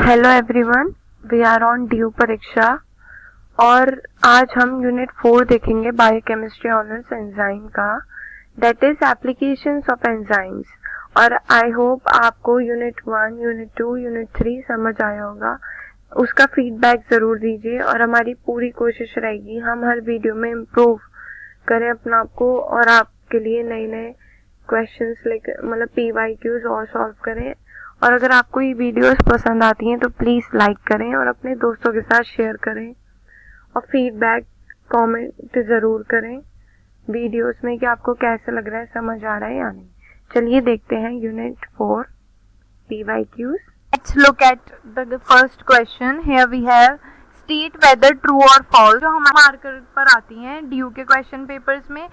Hello everyone, we are on ड्यू परीक्षा और आज हम यूनिट 4 देखेंगे बायोकेमिस्ट्री ऑनर्स एंजाइम का, that is applications of enzymes. और आई होप आपको यूनिट 1, यूनिट 2, यूनिट 3 समझ आया होगा। उसका फीडबैक ज़रूर दीजिए और हमारी पूरी कोशिश रहेगी हम हर वीडियो में इम्प्रूव करें अपना आपको और आपके लिए नए नए क्वेश्चंस लेकर मतलब PYQs और सॉल्व करें। और अगर आपको ये वीडियोस पसंद आती हैं तो प्लीज़ लाइक करें और अपने दोस्तों के साथ शेयर करें और फीडबैक कमेंट ज़रूर करें वीडियोस में कि आपको कैसा लग रहा है, समझ आ रहा है या नहीं। चलिए देखते हैं unit 4 PYQs। Let's look at the first question. Here we have state whether true or false, जो हमारे मार्कर पर आती हैं ड्यू के क्वेश्चन पेपर्स में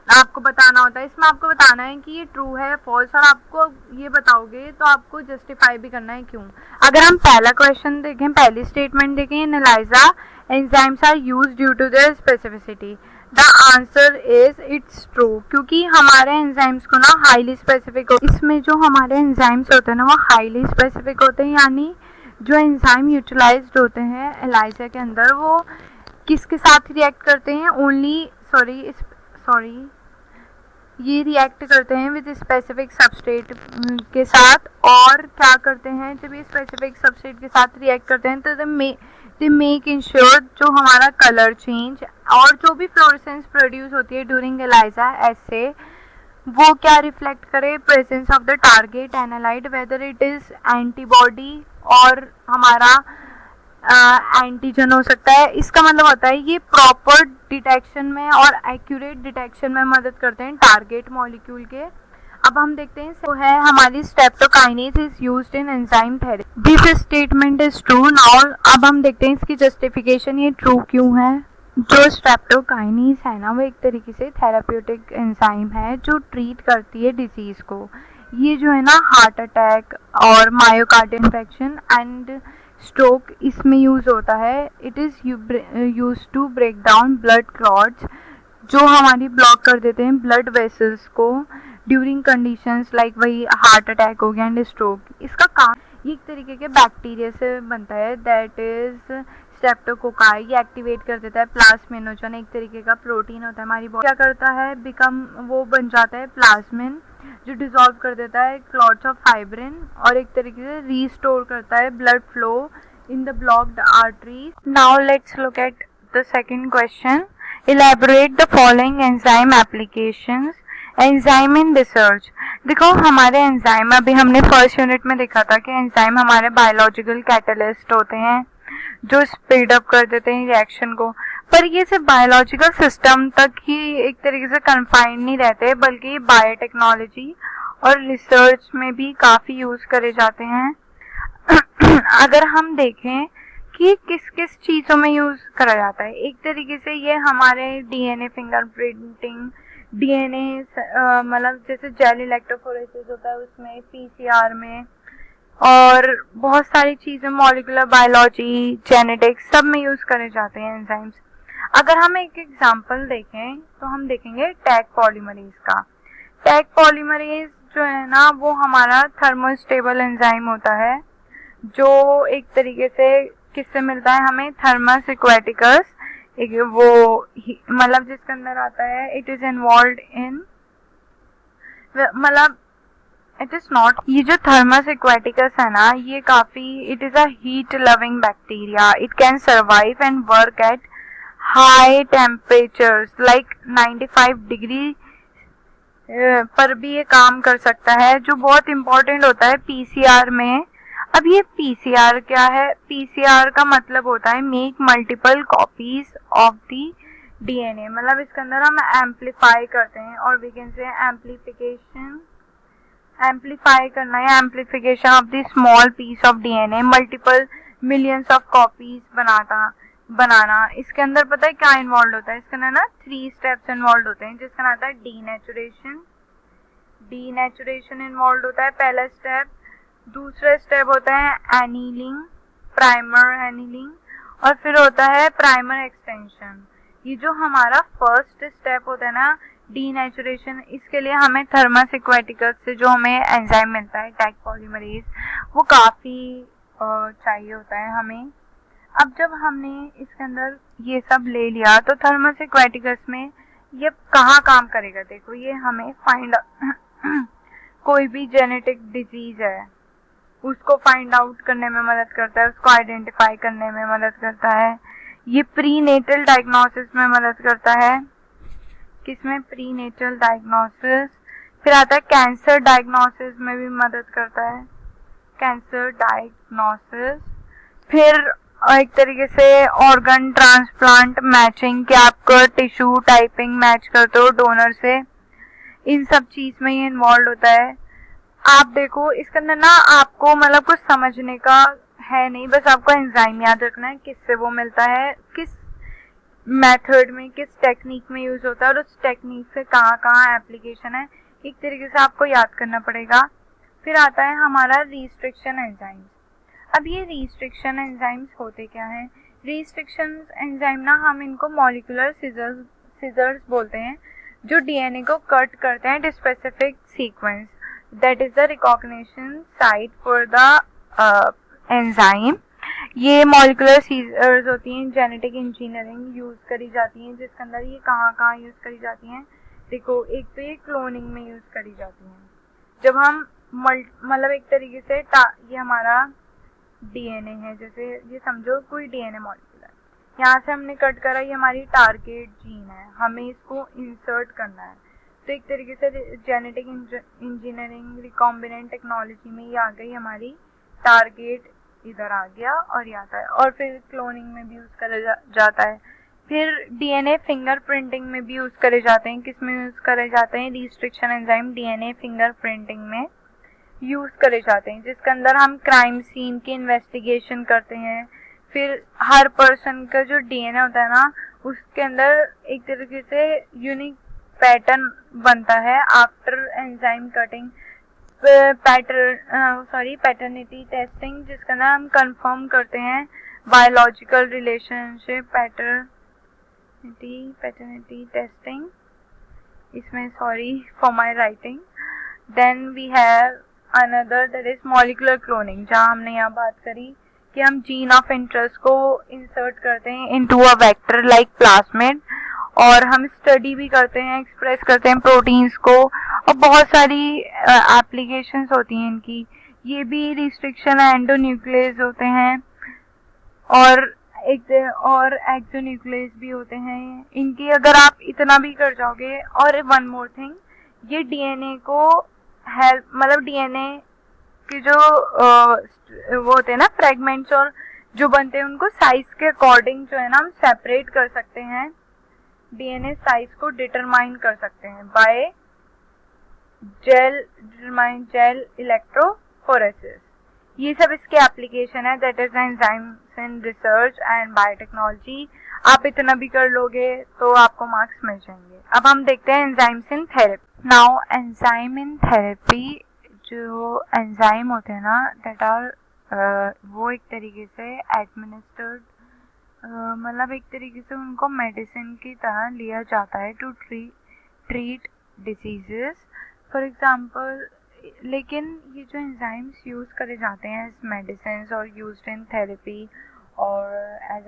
आपको बताना होता है। इसमें आपको बताना है कि ये ट्रू है फॉल्स, और आपको ये बताओगे तो आपको जस्टिफाई भी करना है क्यों। अगर हम पहला क्वेश्चन देखें, पहली स्टेटमेंट देखें, एनालाइजा enzymes are used due to their specificity, the answer is it's true, क्योंकि हमारे एंजाइम्स को ना हाईली स्पेसिफिक इसमें जो हमारे एंजाइम्स होते हैं ना वो हाईली स्पेसिफिक होते हैं, यानी जो एंजाइम यूटिलाइज्ड होते हैं एलाइजा के अंदर वो किसके साथ रिएक्ट करते हैं, ये रिएक्ट करते हैं विद स्पेसिफिक सबस्ट्रेट के साथ। और क्या करते हैं जब ये स्पेसिफिक सबस्ट्रेट के साथ रिएक्ट करते हैं तो दे मेक इंश्योर जो हमारा कलर चेंज और जो भी फ्लोरेसेंस प्रोड्यूस होती है ड्यूरिंग एलाइजा ऐसे वो क्या रिफ्लेक्ट करे presence of the target analyte, whether it is antibody और हमारा एंटीजन हो सकता है। इसका मतलब होता है ये प्रॉपर डिटेक्शन में और एक्यूरेट डिटेक्शन में मदद करते हैं टारगेट मॉलिक्यूल के। अब हम देखते हैं तो है हमारी streptokinase is used in enzyme therapy, this statement is true. Now अब हम देखते हैं इसकी जस्टिफिकेशन, ये ट्रू क्यों है। जो स्ट्रेप्टोकाइनेज है ना वो एक तरीके से थेराप्यूटिक एंजाइम है जो ट्रीट करती है डिजीज को। ये जो है ना हार्ट अटैक और मायोकार्डियल इन्फेक्शन एंड स्ट्रोक इसमें यूज होता है। It is use to break down blood clots जो हमारी ब्लॉक कर देते हैं ब्लड वेसल्स को ड्यूरिंग कंडीशंस लाइक वही हार्ट अटैक हो गया एंड स्ट्रोक। इसका काम ये एक तरीके के बैक्टीरिया से बनता है, दैट इज स्ट्रेप्टोकोकाई। ये एक्टिवेट कर देता है प्लाज्मिनोजन, एक तरीके का प्रोटीन होता है हमारी बॉडी क्या करता है वो बन जाता है प्लाज्मिन जो डिसॉल्व कर देता है क्लॉट्स ऑफ फाइब्रिन और एक तरीके से रीस्टोर करता है blood flow in the blocked arteries. Now let's look at the second question, elaborate the following enzyme applications enzyme in research. देखो हमारे एंजाइम अभी हमने फर्स्ट यूनिट में देखा था कि एंजाइम हमारे बायोलॉजिकल कैटलिस्ट होते हैं जो स्पीड अप कर देते हैं रिएक्शन को, पर ये सिर्फ बायोलॉजिकल सिस्टम तक ही एक तरीके से कन्फाइंड नहीं रहते बल्कि बायोटेक्नोलॉजी और रिसर्च में भी काफ़ी यूज़ करे जाते हैं। अगर हम देखें कि किस किस चीज़ों में यूज़ करा जाता है, एक तरीके से ये हमारे DNA फिंगरप्रिंटिंग, DNA मतलब जैसे जेल इलेक्ट्रोफोरेसिस होता है उसमें, PCR में और बहुत सारी चीज़ें मॉलिक्यूलर बायोलॉजी, जेनेटिक्स सब में यूज़ करे जाते हैं एंजाइम्स। अगर हम एक एग्जांपल देखें तो हम देखेंगे टैग पॉलीमरेज का। टैग पॉलीमरेज जो है ना वो हमारा थर्मोस्टेबल एंजाइम होता है जो एक तरीके से किससे मिलता है हमें, थर्मस एक्वेटिकस, वो मतलब जिसके अंदर आता है इट इज इन्वॉल्व इन मतलब इट इज नॉट, ये जो थर्मस एक्वेटिकस है ना ये काफ़ी it is a heat loving bacteria, it can survive and work at high temperatures like 95 degree पर भी ये काम कर सकता है, जो बहुत इम्पोर्टेंट होता है PCR में। अब ये PCR क्या है, PCR का मतलब होता है make multiple copies of the DNA, मतलब इसके अंदर हम एम्पलीफाई करते हैं और वी कैन से एम्पलीफाई करना है, amplification of the small piece of DNA, multiple millions of copies बनाना। इसके अंदर पता है क्या इन्वॉल्व होता है, इसके अंदर ना 3 स्टेप्स इन्वॉल्व होते हैं जिसका नाम आता है डीनेचुरेशन इन्वॉल्व होता है पहला स्टेप। दूसरा स्टेप होता है एनीलिंग, प्राइमर एनीलिंग, और फिर होता है प्राइमर एक्सटेंशन। ये जो हमारा फर्स्ट स्टेप होता है ना डीनेचुरेशन, इसके लिए हमें थर्मस एक्वेटिकस से जो हमें एंजाइम मिलता है टैग पॉलीमरेज वो काफ़ी चाहिए होता है हमें। अब जब हमने इसके अंदर ये सब ले लिया तो थर्मस एक्वाटिकस में ये कहाँ काम करेगा? देखो ये हमें फाइंड कोई भी जेनेटिक डिजीज है उसको फाइंड आउट करने में मदद करता है, उसको आइडेंटिफाई करने में मदद करता है। ये प्री नेटल डायग्नोसिस में मदद करता है। किसमें? Prenatal diagnosis. फिर आता है कैंसर डायग्नोसिस में भी मदद करता है, कैंसर डायग्नोसिस। फिर एक तरीके से ऑर्गन ट्रांसप्लांट मैचिंग, कि आपका टिश्यू टाइपिंग मैच करते हो डोनर से, इन सब चीज में ये इन्वॉल्व होता है। आप देखो इसके अंदर ना आपको मतलब कुछ समझने का है नहीं, बस आपको एंजाइम याद रखना है किससे वो मिलता है, किस मेथड में, किस टेक्निक में यूज होता है और उस टेक्निक से कहाँ कहाँ एप्लीकेशन है, एक तरीके से आपको याद करना पड़ेगा। फिर आता है हमारा रिस्ट्रिक्शन एंजाइम्स। अब ये रिस्ट्रिक्शन एंजाइम्स होते क्या हैं? रिस्ट्रिक्शन एंजाइम ना हम इनको मॉलिक्यूलर सीजर्स बोलते हैं, जो डीएनए को कट करते हैं specific sequence, that is the recognition site for the enzyme. ये मॉलिक्यूलर सीजर्स होती हैं, जेनेटिक इंजीनियरिंग यूज करी जाती है, जिसके अंदर ये कहाँ कहाँ यूज करी जाती हैं? देखो एक तो ये क्लोनिंग में यूज करी जाती हैं, जब हम मतलब एक तरीके से ये हमारा डीएनए है, जैसे ये समझो कोई डीएनए मॉलिक्यूल है, यहाँ से हमने कट करा, ये हमारी टारगेट जीन है, हमें इसको इंसर्ट करना है, तो एक तरीके से जेनेटिक इंजीनियरिंग रिकॉम्बिनेंट टेक्नोलॉजी में ये आ गई, हमारी टारगेट इधर आ गया और ये आता है। और फिर क्लोनिंग में भी यूज करा जाता है। फिर डीएनए फिंगरप्रिंटिंग में भी यूज करे जाते हैं। किस में यूज करे जाते हैं? रिस्ट्रिक्शन एंजाइम डीएनए फिंगरप्रिंटिंग में यूज करे जाते हैं, जिसके अंदर हम क्राइम सीन की इन्वेस्टिगेशन करते हैं। फिर हर पर्सन का जो डीएनए होता है ना, उसके अंदर एक तरीके से यूनिक पैटर्न बनता है after enzyme cutting. Paternity testing, जिसका अंदर हम कंफर्म करते हैं बायोलॉजिकल रिलेशनशिप। पैटर्निटी टेस्टिंग, इसमें sorry for my writing. Then we have another that is molecular cloning, जहाँ हमने यहाँ बात करी कि हम जीन ऑफ इंटरेस्ट को इंसर्ट करते हैं into a vector like plasmid, और हम स्टडी भी करते हैं, एक्सप्रेस करते हैं प्रोटीन्स को, और बहुत सारी एप्लीकेशंस होती हैं इनकी। ये भी रिस्ट्रिक्शन एंडोन्यूक्लियस होते हैं और एक्सोन्यूक्लियस भी होते हैं इनकी। अगर आप इतना भी कर जाओगे, और वन मोर थिंग, ये डीएनए को हेल्प, मतलब डीएनए के जो वो होते हैं ना फ्रेगमेंट्स और जो बनते हैं, उनको साइज के अकॉर्डिंग जो है ना हम सेपरेट कर सकते हैं, डीएनए साइज को डिटरमाइन कर सकते हैं बाय जेल इलेक्ट्रोफोरेसिस। ये सब इसके एप्लीकेशन है, that is enzymes in research and biotechnology. आप इतना भी कर लोगे तो आपको मार्क्स मिल जाएंगे। अब हम देखते हैं एंजाइम्स इन थेरेपी। नाउ एंजाइम इन थेरेपी, जो एंजाइम होते हैं ना, दैट आर वो एक तरीके से एडमिनिस्टर्ड, मतलब एक तरीके से उनको मेडिसिन की तरह लिया जाता है to treat diseases, for example. लेकिन ये जो एंजाइम्स यूज़ करे जाते हैं एज मेडिसिन और यूज्ड इन थेरेपी, और एज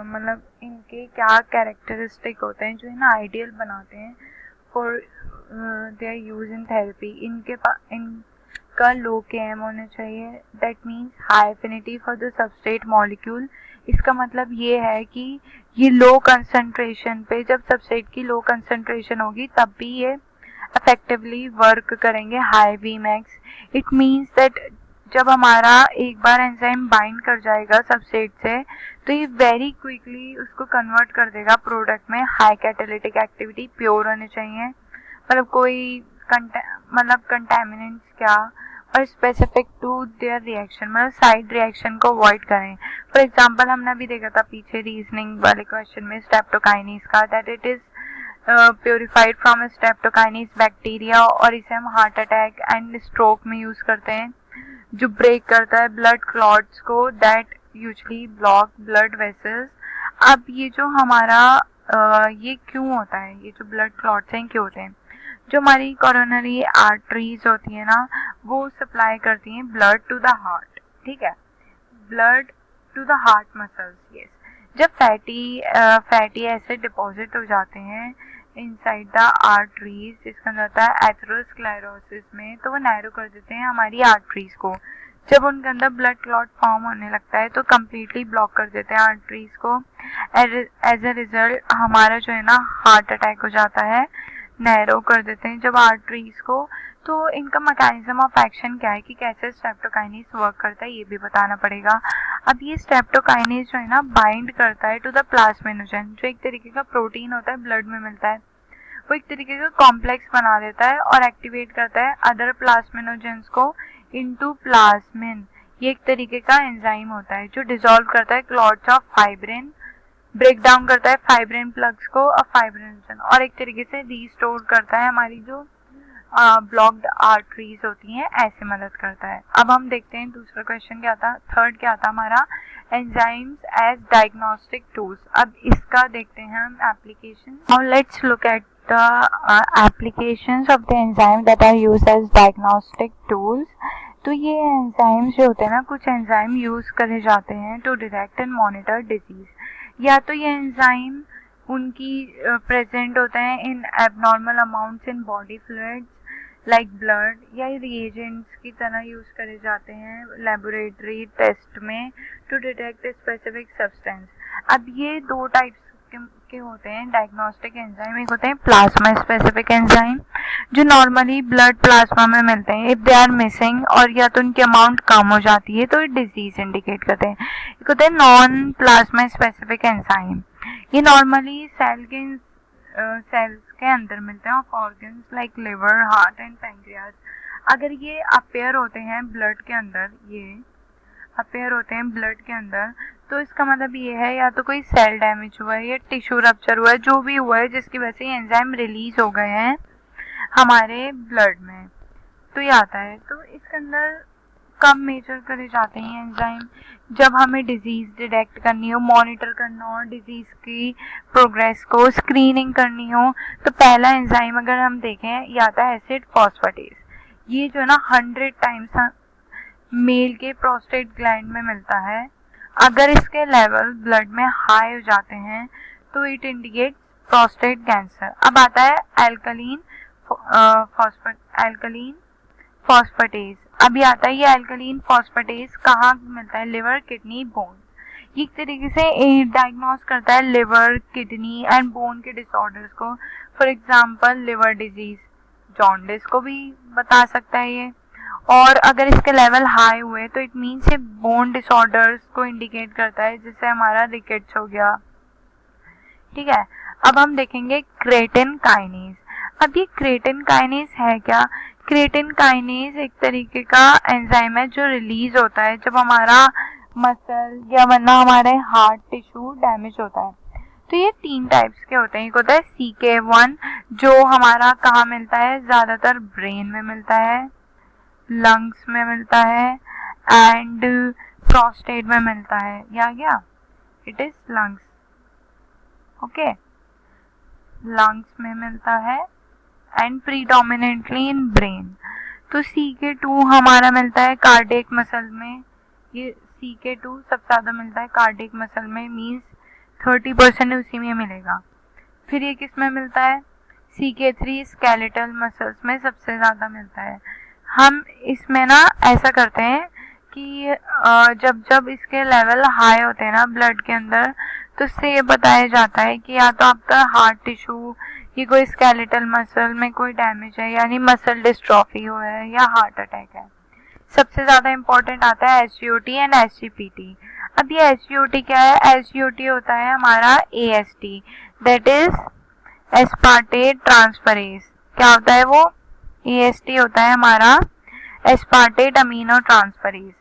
मतलब इनके क्या कैरेक्टरिस्टिक होते हैं जो इन्हें आइडियल बनाते हैं for their use in therapy? इनका लो केएम होना चाहिए, that means high affinity for the substrate molecule. इसका मतलब ये है कि ये लो कंसंट्रेशन पे, जब सबस्ट्रेट की लो कंसंट्रेशन होगी तब भी ये इफेक्टिवली वर्क करेंगे, high Vmax। It means that जब हमारा एक बार एंजाइम बाइंड कर जाएगा सबस्ट्रेट से, तो ये वेरी क्विकली उसको कन्वर्ट कर देगा प्रोडक्ट में। हाई कैटालिटिक एक्टिविटी, प्योर होने चाहिए, मतलब कोई कंटेमिनेंट्स क्या, और स्पेसिफिक टू देयर रिएक्शन, मतलब साइड रिएक्शन को अवॉइड करें। फॉर एग्जांपल हमने अभी देखा था पीछे रीजनिंग वाले क्वेश्चन में स्ट्रेप्टोकाइनेस का, that it is purified from streptokinase bacteria, और इसे हम हार्ट अटैक एंड स्ट्रोक में यूज करते हैं, जो ब्रेक करता है ब्लड क्लॉट्स को, that usually block blood vessels. अब ये जो हमारा ये क्यों होता है, ये जो ब्लड क्लॉट्स हैं क्यों होते हैं? जो हमारी कोरोनरी आर्टरीज होती है ना, वो सप्लाई करती हैं ब्लड टू द हार्ट, ठीक है। Blood to the heart muscles. Yes, जब फैटी एसिड डिपॉजिट हो जाते हैं इनसाइड द आर्टरीज, जिसका अंदर होता है एथेरोस्क्लेरोसिस में, तो वो नैरो कर देते हैं हमारी आर्टरीज को। जब उनके अंदर ब्लड क्लॉट फॉर्म होने लगता है तो कम्प्लीटली ब्लॉक कर देते हैं आर्टरीज को। एज अ रिजल्ट हमारा जो है ना हार्ट अटैक हो जाता है, नैरो कर देते हैं जब आर्टरीज को। तो इनका मैकेनिज्म ऑफ एक्शन क्या है कि कैसे स्ट्रेप्टोकाइनेज वर्क करता है ये भी बताना पड़ेगा। अब ये स्ट्रेप्टोकाइनेज जो है ना बाइंड करता है टू द प्लाज्मिनोजन, जो एक तरीके का प्रोटीन होता है ब्लड में मिलता है, वो एक तरीके का कॉम्प्लेक्स बना देता है और एक्टिवेट करता है अदर प्लाज्मिनोजेंस को इनटू प्लाज्मिन। ये एक तरीके का एंजाइम होता है जो डिसॉल्व करता है clots of fibrin, break down करता है फाइब्रिन प्लग्स को और फाइब्रिनोजन, और एक तरीके से रीस्टोर करता है हमारी जो ब्लॉक्ड आर्टरीज होती हैं, ऐसे मदद करता है। अब हम देखते हैं दूसरा क्वेश्चन क्या था, थर्ड क्या था हमारा, एंजाइम्स एज डायग्नोस्टिक टूल्स। अब इसका देखते हैं हम application. Now let's look at the applications of the enzyme that are used as diagnostic tools. तो ये एंजाइम्स जो होते हैं ना, कुछ एंजाइम यूज करे जाते हैं to detect and monitor disease. या तो ये एंजाइम उनकी प्रेजेंट होते हैं in abnormal amounts in body fluids like blood, या रिएजेंट्स की तरह यूज करे जाते हैं लेबोरेटरी टेस्ट में टू डिटेक्ट स्पेसिफिक सब्सटेंस। अब ये दो टाइप्स के होते हैं डायग्नोस्टिक एंजाइम। एक होते हैं प्लाज्मा स्पेसिफिक एंजाइम जो नॉर्मली ब्लड प्लाज्मा में मिलते हैं, इफ दे आर मिसिंग और या तो उनकी अमाउंट कम हो जाती है तो डिजीज इंडिकेट करते हैं। एक होते हैं नॉन प्लाज्मा स्पेसिफिक एंजाइम, ये नॉर्मली सेल्स के अंदर मिलते हैं of organs like liver, heart and pancreas. अगर ये अपेयर होते हैं ब्लड के अंदर, ये अपेयर होते हैं ब्लड के अंदर, तो इसका मतलब ये है या तो कोई सेल डैमेज हुआ है या टिश्यू रप्चर हुआ है, जो भी हुआ है जिसकी वजह से एंजाइम रिलीज हो गए हैं हमारे ब्लड में, तो ये आता है। तो इसके अंदर कब मेजर करे जाते हैं एंजाइम, जब हमें डिजीज डिटेक्ट करनी हो, मॉनिटर करना हो डिजीज की प्रोग्रेस को, स्क्रीनिंग करनी हो। तो पहला एंजाइम अगर हम देखें ये आता है एसिड फॉस्फेटेज। ये जो है ना 100 टाइम्स मेल के प्रोस्टेट ग्लैंड में मिलता है। अगर इसके लेवल ब्लड में हाई हो जाते हैं तो इट इंडिकेट्स प्रोस्टेट कैंसर। अब आता है एल्कलीन फॉस्फेटेज। अभी आता है ये एल्कलीन फॉस्फेटेज कहाँ मिलता है, लिवर, किडनी, बोन। ये एक तरीके से डायग्नोस करता है लिवर, किडनी एंड बोन के डिसऑर्डर्स को। For example liver disease, jaundice को भी बता सकता है ये। और अगर इसके लेवल हाई हुए तो इट मीन्स ये बोन डिसऑर्डर्स को इंडिकेट करता है, जिससे हमारा रिकेट्स हो गया। ठीक है, अब हम देखेंगे क्रेटिन काइनेज। अब ये क्रेटिन काइनेज है क्या, क्रेटिन काइनेज एक तरीके का एंजाइम है जो रिलीज होता है जब हमारा मसल या वरना हमारे हार्ट टिश्यू डैमेज होता है। तो ये 3 टाइप्स के होते हैं। एक होता है CK1 जो हमारा कहाँ मिलता है, ज्यादातर ब्रेन में मिलता है, लंग्स में मिलता है एंड प्रोस्टेट में मिलता है। या गया, it is lungs, okay, lungs में मिलता है एंड प्रीडोमिनेंटली इन ब्रेन। तो CK2 हमारा मिलता है कार्डियक मसल में, ये CK2 सबसे ज्यादा मिलता है कार्डियक मसल में, मीन्स 30% उसी में मिलेगा। फिर ये किस में मिलता है, CK3 स्केलेटल मसल्स में सबसे ज्यादा मिलता है। हम इसमें ना ऐसा करते हैं कि जब जब इसके लेवल हाई होते हैं ना ब्लड के अंदर, तो इससे ये बताया जाता है कि या तो आपका हार्ट टिश्यू, ये कोई स्केलेटल मसल में कोई डैमेज है, यानी मसल डिस्ट्रॉफी हुआ है या हार्ट अटैक है। सबसे ज्यादा इंपॉर्टेंट आता है SGOT एंड SGPT। अब ये SGOT क्या है, SGOT होता है हमारा AST, that is aspartate transferase. क्या होता है वो, AST होता है हमारा एस्पार्टेट अमीनो ट्रांसफरेज।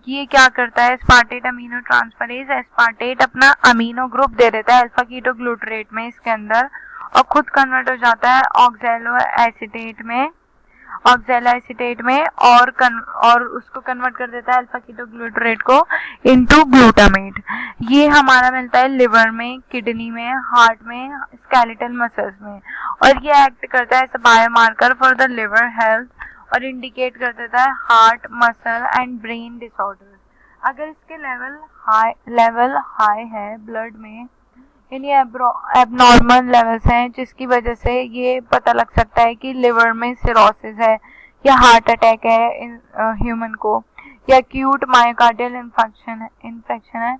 ये क्या करता है एस्पार्टेट अमीनो ट्रांसफरेज, एस्पार्टेट अपना अमीनो ग्रुप दे देता है अल्फा कीटोग्लूटरेट में इसके अंदर और खुद कन्वर्ट हो जाता है ऑक्सैलो एसिटेट में और उसको कन्वर्ट कर देता है अल्फा कीटोग्लूटरेट को इनटू ग्लूटामेट। ये हमारा मिलता है लिवर में, किडनी में, हार्ट में, स्केलेटल मसल्स में, और ये एक्ट करता है as a biomarker for the liver health और इंडिकेट कर देता है heart, muscle and brain disorders. अगर इसके लेवल हाई है ब्लड में, यानी एबनॉर्मल लेवल्स हैं, जिसकी वजह से ये पता लग सकता है कि लिवर में सिरोसिस है या हार्ट अटैक है इन ह्यूमन को, या एक्यूट मायोकार्डियल इन्फेक्शन है।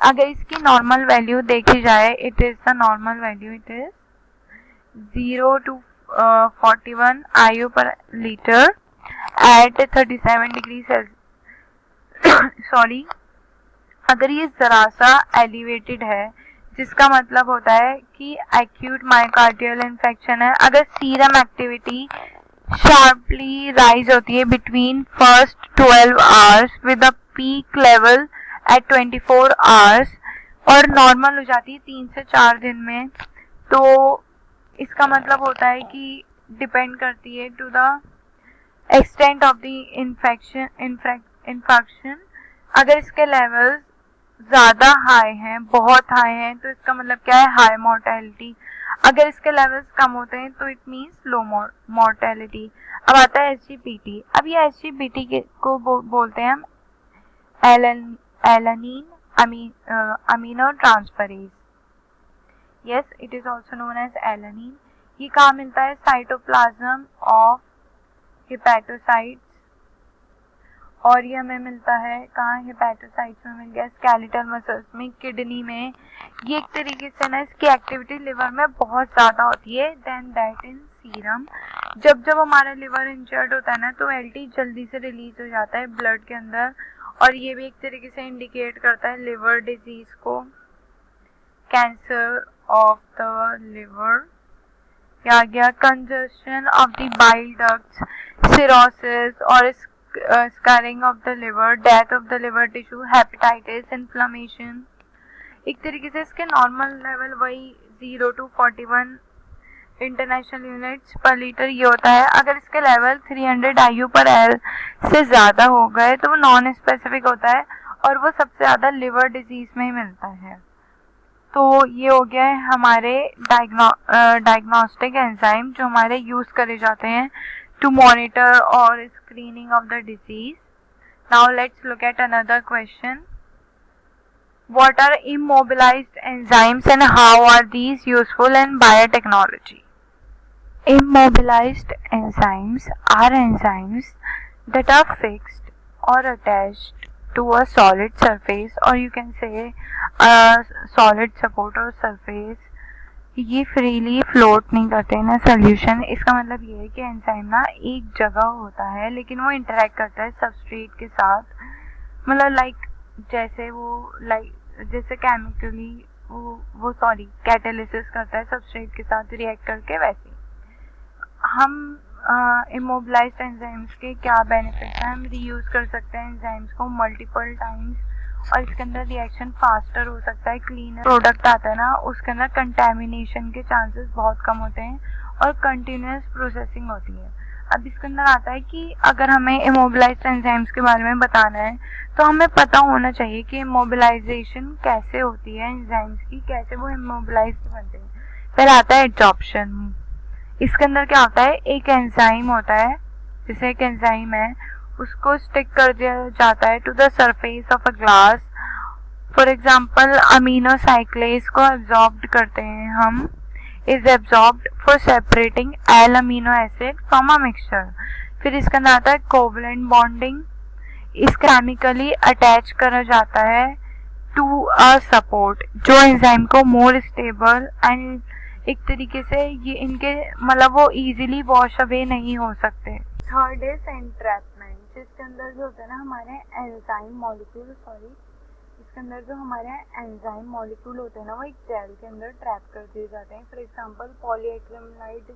अगर इसकी नॉर्मल वैल्यू देखी जाए, it is the normal value, it is 0 to 41 IU per liter at 37 degree sorry, अगर ये जरा सा एलिवेटेड है, जिसका मतलब होता है कि एक्यूट मायोकार्डियल इन्फेक्शन है। अगर सीरम एक्टिविटी शार्पली राइज होती है between first 12 hours with a peak level at 24 hours और नॉर्मल हो जाती है 3 से 4 दिन में, तो इसका मतलब होता है कि डिपेंड करती है to the extent of the infection. अगर इसके लेवल्स ज़्यादा हाई हैं, बहुत हाई हैं, तो इसका मतलब क्या है, हाई मोर्टेलिटी। अगर इसके लेवल्स कम होते हैं तो इट मीन्स लो मोर्टेलिटी। अब आता है SGPT। अब ये SGPT को बोलते हैं हम alanine amino transferase. Yes, it is also known as alanine. ये कहाँ मिलता है, साइटोप्लाज्म ऑफ हिपैटोसाइट्स, और ये हमें मिलता है कहाँ, हिपैटोसाइट्स में मिल गया, स्केलेटल मसल्स में, किडनी में। ये एक तरीके से ना इसकी एक्टिविटी लिवर में बहुत ज़्यादा होती है देन दैट इन सीरम। जब जब हमारा लिवर इंजर्ड होता है ना, तो LT जल्दी से रिलीज हो जाता है ब्लड के अंदर, और ये भी एक तरीके से इंडिकेट करता है लिवर डिजीज को, कैंसर ऑफ द लिवर। क्या गया, कंजस्शन of the bile ducts, cirrhosis और scarring of the liver, death of the liver tissue, hepatitis, inflammation। एक तरीके से इसके नॉर्मल लेवल वही 0 to 41 इंटरनेशनल यूनिट्स पर लीटर ये होता है। अगर इसके लेवल 300 IU per L से ज़्यादा हो गए तो वो नॉन स्पेसिफिक होता है और वो सबसे ज़्यादा लिवर डिजीज में ही मिलता है। तो ये हो गया है हमारे डायग्नोस्टिक एंजाइम जो हमारे यूज़ करे जाते हैं to monitor or screening of the disease. Now let's look at another question. What are immobilized enzymes and how are these useful in biotechnology? Immobilized enzymes are enzymes that are fixed or attached to a solid surface, or you can say a solid support or surface. ये freely float नहीं करते ना solution. इसका मतलब ये है कि enzyme ना एक जगह होता है लेकिन वो इंटरेक्ट करता है सबस्ट्रेट के साथ, मतलब जैसे केमिकली वो कैटालिसिस करता है सबस्ट्रेट के साथ रिएक्ट करके, वैसे हम इमोबिलाइज्ड एंजाइम्स के क्या बेनिफिट्स हैं, हम रीयूज़ कर सकते हैं एंजाइम्स को मल्टीपल टाइम्स और इसके अंदर रिएक्शन फास्टर हो सकता है, क्लीनर प्रोडक्ट आता है ना उसके अंदर कंटेमिनेशन के चांसेस बहुत कम होते हैं और कंटिन्यूस प्रोसेसिंग होती है। अब इसके अंदर आता है कि अगर हमें इमोबिलाइज्ड एंजाइम्स के बारे में बताना है तो हमें पता होना चाहिए कि इमोबिलाइजेशन कैसे होती है एंजाइम्स की, कैसे वो इमोबिलाइज्ड बनते हैं। पहले आता है एडजॉर्प्शन। इसके अंदर क्या होता है, एक एंजाइम होता है, जैसे एक एंजाइम है उसको स्टिक कर दिया जाता है to the surface of a glass. For example aminoacylase को एब्जॉर्ब करते हैं हम, is absorbed for separating L amino acid from a mixture. फिर इसका अंदर आता है कोवलेंट बॉन्डिंग, इस केमिकली अटैच करा जाता है टू अ सपोर्ट जो एंजाइम को मोर स्टेबल एंड एक तरीके से ये इनके मतलब वो इजीली वॉश अवे नहीं हो सकते। थर्ड इज एंट्रैपमेंट, जिसके अंदर जो होता है ना हमारे एंजाइम मॉलिक्यूल इसके अंदर जो हमारे एंजाइम मॉलिक्यूल होते हैं ना वो एक जेल के अंदर ट्रैप कर दिए जाते हैं। फॉर एग्जांपल पॉलीएक्रिलामाइड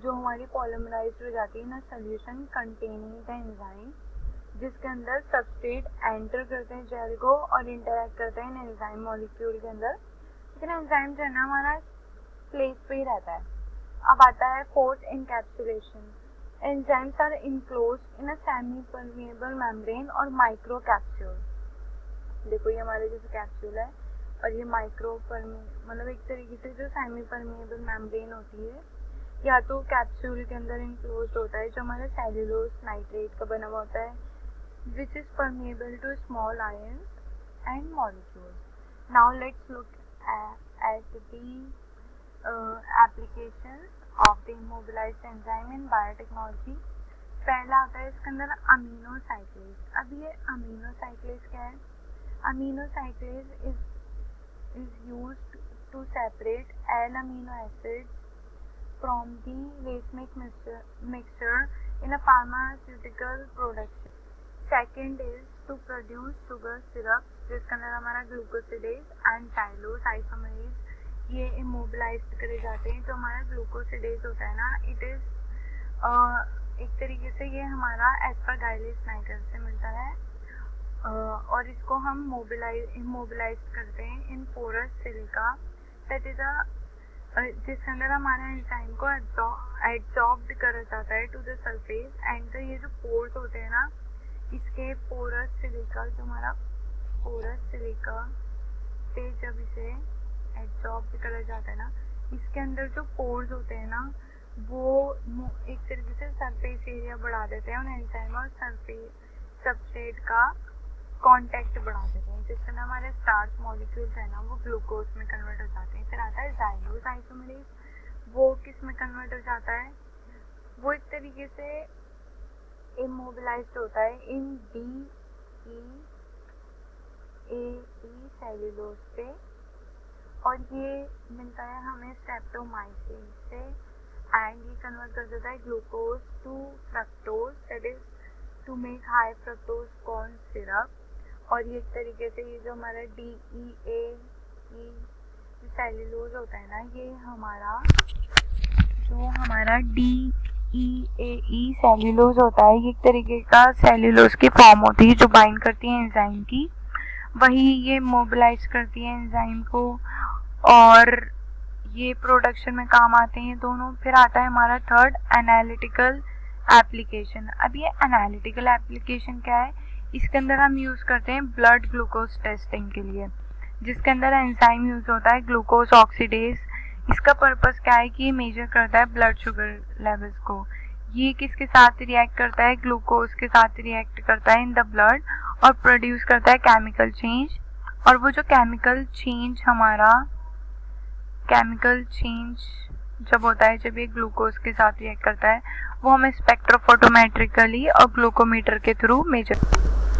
जो हमारी पॉलीमराइज्ड हो जाती है ना सोल्यूशन कंटेनिंग द एंजाइम, जिसके अंदर सबस्ट्रेट एंटर करते हैं जेल को और इंटरेक्ट करते हैं एंजाइम मॉलिक्यूल के अंदर, लेकिन एंजाइम जो है ना हमारा प्लेस पे ही रहता है। अब आता है fourth encapsulation. Enzymes are enclosed in a semi permeable membrane और माइक्रो कैप्सूल। देखो ये हमारे जैसे कैप्सूल है और ये माइक्रो मतलब एक तरीके से जो सेमी परमिएबल मेम्ब्रेन होती है या तो कैप्सूल के अंदर इनक्लोज्ड होता है जो हमारा सेल्यूलोज नाइट्रेट का बना हुआ होता है, which is permeable to small ions and molecules. Now let's look at the applications of the immobilized enzyme in biotechnology. पहला आता है इसके अंदर अमीनोसाइक्लेज. अब ये अमीनोसाइक्लेज क्या है? अमीनोसाइक्लेज is used to separate L-amino acids from the racemic mixture in a pharmaceutical production. Second is to produce sugar syrups, जिसके अंदर हमारा ग्लूकोसिडेज एंड टाइलोस आइसोमरेज ये इमोबिलाइज करे जाते हैं. जो हमारा ग्लूकोसिडेज होता है ना, इट इज एक तरीके से ये हमारा एस्पारगाइलिस नाइगर से मिलता है और इसको हम इमोबिलाइज करते हैं इन पोरस सिलिका, दैट इज जिसके अंदर हमारा एंजाइम को एब्जॉर्ब्ड करा जाता है टू द सरफेस. एंड ये जो पोर्स होते हैं ना, इसके पोरस सिलिका, जो हमारा पोरस सिलिका पे जब इसे एब्जॉर्ब करा जाता है ना, इसके अंदर जो पोर्स होते हैं ना, वो एक तरीके से सरफेस एरिया बढ़ा देते हैं और एंजाइम और सबस्ट्रेट का कांटेक्ट बढ़ा देते हैं, जिससे ना हमारे स्टार्च मॉलिक्यूल्स है ना, वो ग्लूकोज में कन्वर्ट हो जाते हैं. फिर आता है जाइलोज आइसोमरेज. वो किस में कन्वर्ट हो जाता है? वो एक तरीके से इमोबिलाइज्ड होता है इन DEAE सेल्यूलोज पे, और ये मिलता है हमें स्ट्रेप्टोमाइसिन से, एंड ये कन्वर्ट कर देता है glucose to fructose, that is to make high fructose corn syrup. और ये एक तरीके से ये जो हमारा DEAE सेल्यूलोज होता है ना, ये हमारा DEAE सेल्यूलोज होता है, ये एक तरीके का सेल्यूलोज की फॉर्म होती है जो बाइंड करती है एंजाइम की. वही ये मोबिलाइज करती है एंजाइम को और ये प्रोडक्शन में काम आते हैं दोनों. फिर आता है हमारा थर्ड, एनालिटिकल एप्लीकेशन. अब ये एनालिटिकल एप्लीकेशन क्या है? इसके अंदर हम यूज़ करते हैं ब्लड ग्लूकोज टेस्टिंग के लिए, जिसके अंदर एंजाइम यूज़ होता है ग्लूकोज ऑक्सीडेज. इसका पर्पस क्या है कि ये मेजर करता है ब्लड शुगर लेवल्स को. ये किसके साथ रिएक्ट करता है? ग्लूकोज के साथ रिएक्ट करता है इन द ब्लड और प्रोड्यूस करता है केमिकल चेंज. और वो जो केमिकल चेंज जब होता है, जब ये ग्लूकोज के साथ रिएक्ट करता है, वो हमें स्पेक्ट्रोफोटोमेट्रिकली और ग्लूकोमीटर के through measure.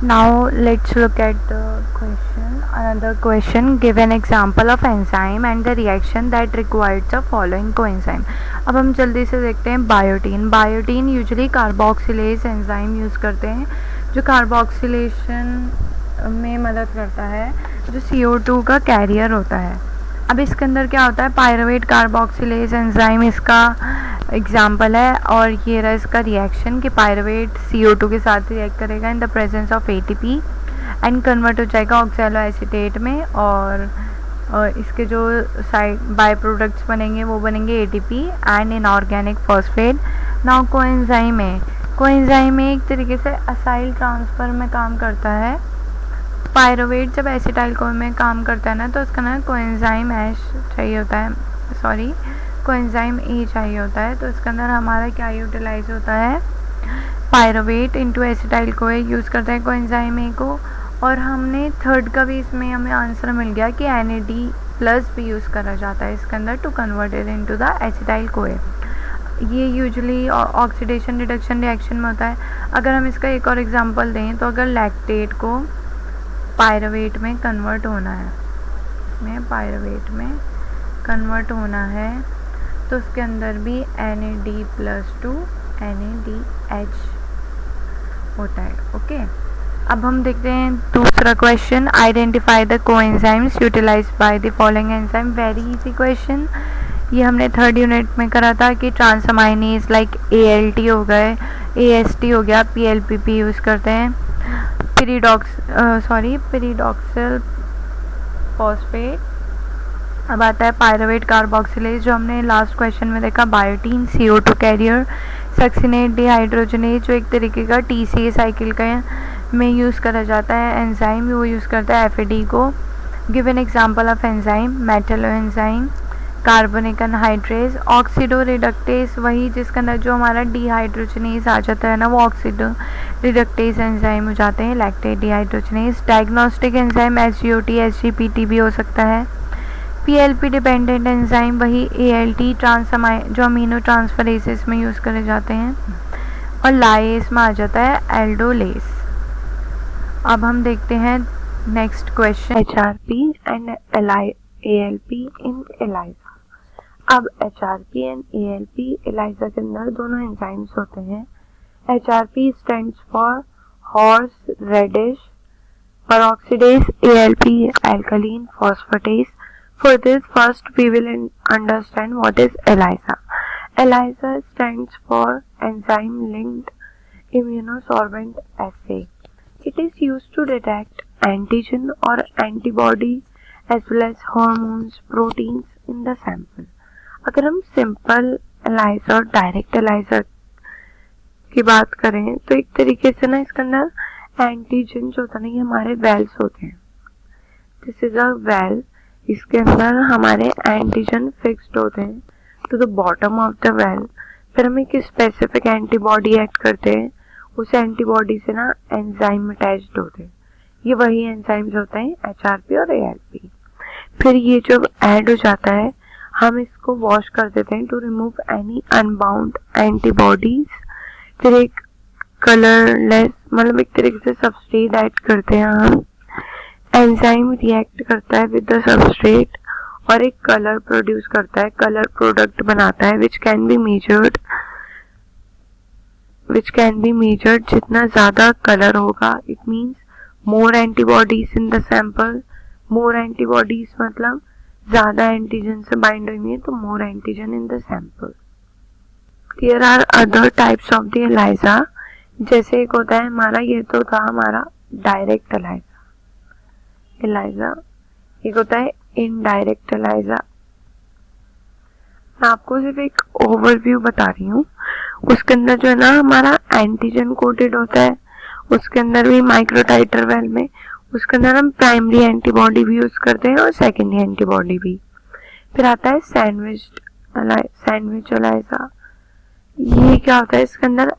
Now let's look at the question. Another question, give an example of enzyme and the reaction that requires the following coenzyme. अब हम जल्दी से देखते हैं biotin usually carboxylase enzyme use करते हैं, जो कार्बोक्सिलेशन में मदद करता है, जो CO2 का कैरियर होता है. अब इसके अंदर क्या होता है? पायरुवेट कार्बोक्सिलेज एंजाइम इसका एग्जाम्पल है, और ये रहा इसका रिएक्शन कि पायरुवेट CO2 के साथ रिएक्ट करेगा in the presence of ATP and convert हो जाएगा ऑक्सैलो एसीटेट में, और इसके जो साइड बाय प्रोडक्ट्स बनेंगे वो बनेंगे ATP and inorganic phosphate. Now coenzyme एक तरीके से असाइल ट्रांसफर में काम करता है. पायरुवेट जब एसिटाइल को में काम करता है ना, तो उसका ना कोएंजाइम A चाहिए होता है. तो इसके अंदर हमारा क्या यूटिलाइज होता है? Pyruvate into acetyl co use करता है कोएंजाइम A को. और हमने थर्ड का भी इसमें हमें आंसर मिल गया कि NAD+ भी यूज़ करा जाता है इसके अंदर to convert it into the acetyl को. ये यूजुअली ऑक्सीडेशन रिडक्शन रिएक्शन में होता है. अगर हम इसका एक और एग्जांपल दें, तो अगर लैक्टेट को पायरुवेट में कन्वर्ट होना है, तो उसके अंदर भी NAD+ टू NADH होता है. ओके, अब हम देखते हैं दूसरा question, identify the coenzymes utilized by the following enzyme. Very easy question. ये हमने थर्ड यूनिट में करा था कि ट्रांसअमाइनेज लाइक ALT हो गए, AST हो गया, PLPP यूज़ करते हैं. पेरिडॉक्सिल फॉस्फेट. अब आता है पायरुवेट कार्बोक्सिलेज, जो हमने लास्ट क्वेश्चन में देखा. Biotin CO2 career. Succinate dehydrogenase, जो एक तरीके का TCA साइकिल का में यूज़ करा जाता है एंजाइम, वो यूज़ करता है FAD को. Give an example of enzyme. Metlo enzyme. Carbonic anhydrase. Oxido reductase वही जिसके अंदर जो हमारा डिहाइड्रोजनेज आ जाता है ना, वो ऑक्सीडो रिडक्टेज एंजाइम हो जाते हैं, lactate dehydrogenase. Diagnostic enzyme SGOT SGPT भी हो सकता है। PLP डिपेंडेंट एंजाइम वही ALT जो अमीनो ट्रांसफरेसेस में यूज़ करे जाते हैं। और लाएस में आ जाता है एल्डोलेस। अब हम देखते हैं next question, HRP and ALP in ELISA. अब HRP एंड ALP एलाइजा के अंदर दोनों एंजाइम्स होते हैं। HRP stands for horseradish peroxidase, ALP alkaline phosphatase. For this, first we will understand what is ELISA. ELISA stands for enzyme linked immunosorbent assay. It is used to detect antigen or antibody as well as hormones, proteins in the sample. अगर हम simple ELISA और direct ELISA की बात करें तो एक तरीके से ना इसके अंदर एंटीजन जो होता है ना, ये हमारे वेल्स होते हैं। दिस इज अ वेल, इसके अंदर हमारे एंटीजन फिक्स्ड होते हैं to the bottom of the well. फिर हम एक स्पेसिफिक एंटीबॉडी ऐड करते हैं, उस एंटीबॉडी से ना एंजाइम अटैच्ड होते हैं। ये वही एंजाइम्स होते हैं HRP और ALP। फिर ये जब ऐड हो जाता है हम इसको वॉश कर देते हैं to remove any unbound antibodies. फिर एक कलरलेस मतलब एक तरीके से सबस्ट्रेट ऐड करते हैं हम। एंजाइम रिएक्ट करता है विद द सबस्ट्रेट और एक कलर प्रोड्यूस करता है, कलर प्रोडक्ट बनाता है विच कैन बी मेजर्ड। जितना ज़्यादा कलर होगा it means more antibodies in the sample. More antibodies मतलब ज़्यादा एंटीजन से बाइंड हुई है, तो more antigen in the sample. There are other types of the ELISA, जैसे एक होता है हमारा, ये तो था हमारा डायरेक्ट एलाइजा, एक होता है इनडायरेक्ट एलाइजा। मैं आपको सिर्फ एक ओवरव्यू बता रही हूँ। उसके अंदर जो है ना हमारा एंटीजन कोटेड होता है, उसके अंदर भी माइक्रोटाइटर वेल में, उसके अंदर हम प्राइमरी एंटीबॉडी भी यूज करते हैं और सेकेंडरी एंटीबॉडी भी। फिर आता है सैंडविच एलाइजा। ये क्या होता है, इसके अंदर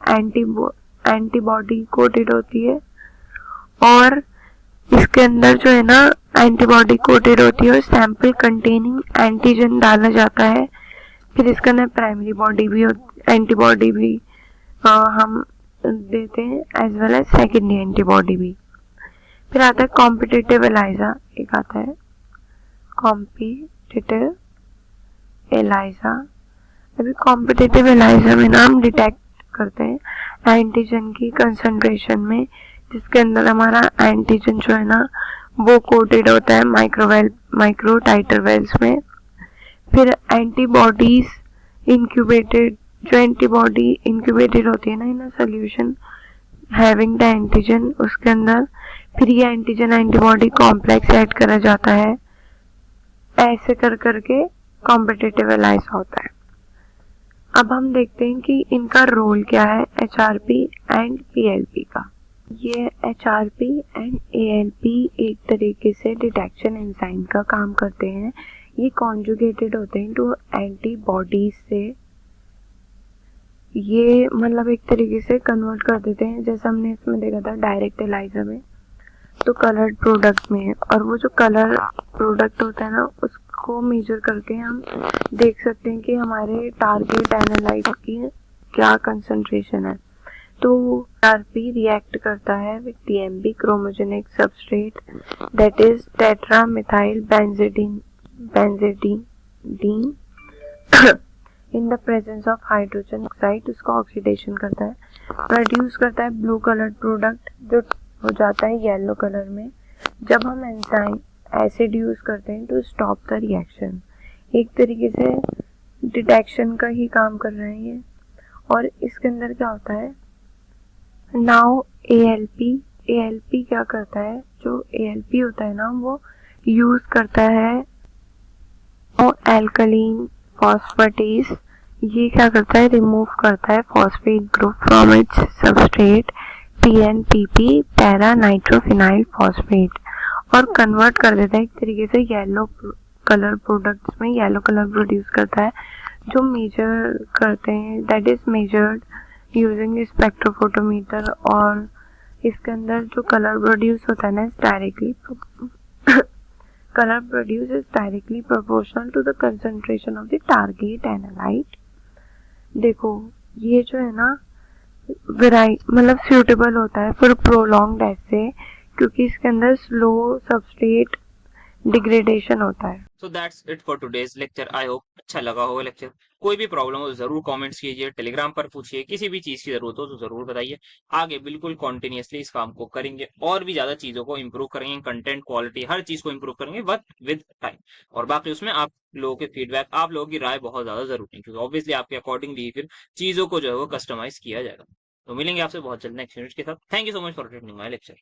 एंटीबॉडी कोटेड होती है और इसके अंदर जो है ना एंटीबॉडी कोटेड होती है और सैंपल कंटेनिंग एंटीजन डाला जाता है। फिर इसके अंदर प्राइमरी बॉडी भी एंटीबॉडी भी हम देते हैं as well as secondary antibody भी। फिर आता है कॉम्पिटिटिव एलाइजा, एक आता है कॉम्पिटिटिव एलाइजा। अभी कॉम्पिटिटिव एलाइजा में ना हम डिटेक्ट करते हैं एंटीजन की कंसंट्रेशन में, जिसके अंदर हमारा एंटीजन जो है ना वो कोटेड होता है माइक्रो टाइटर वेल्स में। फिर एंटीबॉडीज इंक्यूबेटेड, जो एंटीबॉडी इंक्यूबेटेड होती है ना in a solution having the antigen, उसके अंदर फिर ये एंटीजन एंटीबॉडी कॉम्प्लेक्स ऐड करा जाता है। ऐसे कर करके कॉम्पिटिटिव एलाइजा होता है। अब हम देखते हैं कि इनका रोल क्या है HRP एंड PLP का। ये HRP एंड ALP एक तरीके से डिटेक्शन एंजाइम का काम करते हैं। ये कॉन्जुगेटेड होते हैं टू एंटीबॉडीज से, ये मतलब एक तरीके से कन्वर्ट कर देते हैं, जैसे हमने इसमें देखा था डायरेक्ट एलाइजा में तो कलर्ड प्रोडक्ट में, और वो जो कलर प्रोडक्ट होता है ना उसको मेजर करके हम देख सकते हैं कि हमारे टारगेट एनालाइट की क्या कंसंट्रेशन है। तो HRP रिएक्ट करता है with TMB chromogenic substrate that is tetra methyl benzidine in the presence of hydrogen oxide. उसको ऑक्सीडेशन करता है, प्रोड्यूस करता है ब्लू कलर्ड प्रोडक्ट जो हो जाता है येलो कलर में। जब हम एंजाइम एसिड यूज करते हैं टू स्टॉप द रिएक्शन, एक तरीके से डिटेक्शन का ही काम कर रहे हैं ये। और इसके अंदर क्या होता है नाउ ALP क्या करता है, जो ALP होता है ना वो यूज करता है और एल्कलीन फॉस्फेटेज। ये क्या करता है, रिमूव करता है phosphate group from its substrate PNPP para nitrophenyl phosphate और कन्वर्ट कर देता है एक तरीके से येलो कलर प्रोडक्ट्स में येलो कलर प्रोड्यूस करता है, जो मेजर करते हैं that is measured using spectrophotometer. और इसके अंदर जो कलर प्रोड्यूस होता है ना directly color produced is directly proportional to the concentration of the target analyte। देखो ये जो है ना मतलब suitable होता है for prolonged essay, क्योंकि इसके अंदर slow substrate degradation होता है। So that's it for today's lecture. I hope अच्छा लगा होगा लेक्चर। कोई भी प्रॉब्लम हो जरूर कमेंट्स कीजिए, टेलीग्राम पर पूछिए, किसी भी चीज की जरूरत हो तो जरूर बताइए। आगे बिल्कुल कॉन्टिन्यूसली इस काम को करेंगे और भी ज्यादा चीजों को इंप्रूव करेंगे, कंटेंट क्वालिटी हर चीज को इंप्रूव करेंगे बट विद टाइम। और बाकी उसमें आप लोगों के फीडबैक, आप लोगों की राय बहुत ज्यादा जरूरी है, क्योंकि ऑब्वियसली आपके अकॉर्डिंगली फिर चीजों को जो है वो कस्टमाइज किया जाएगा। तो मिलेंगे आपसे बहुत जल्द नेक्स्ट यूनिट के साथ। Thank you so much for attending my lecture.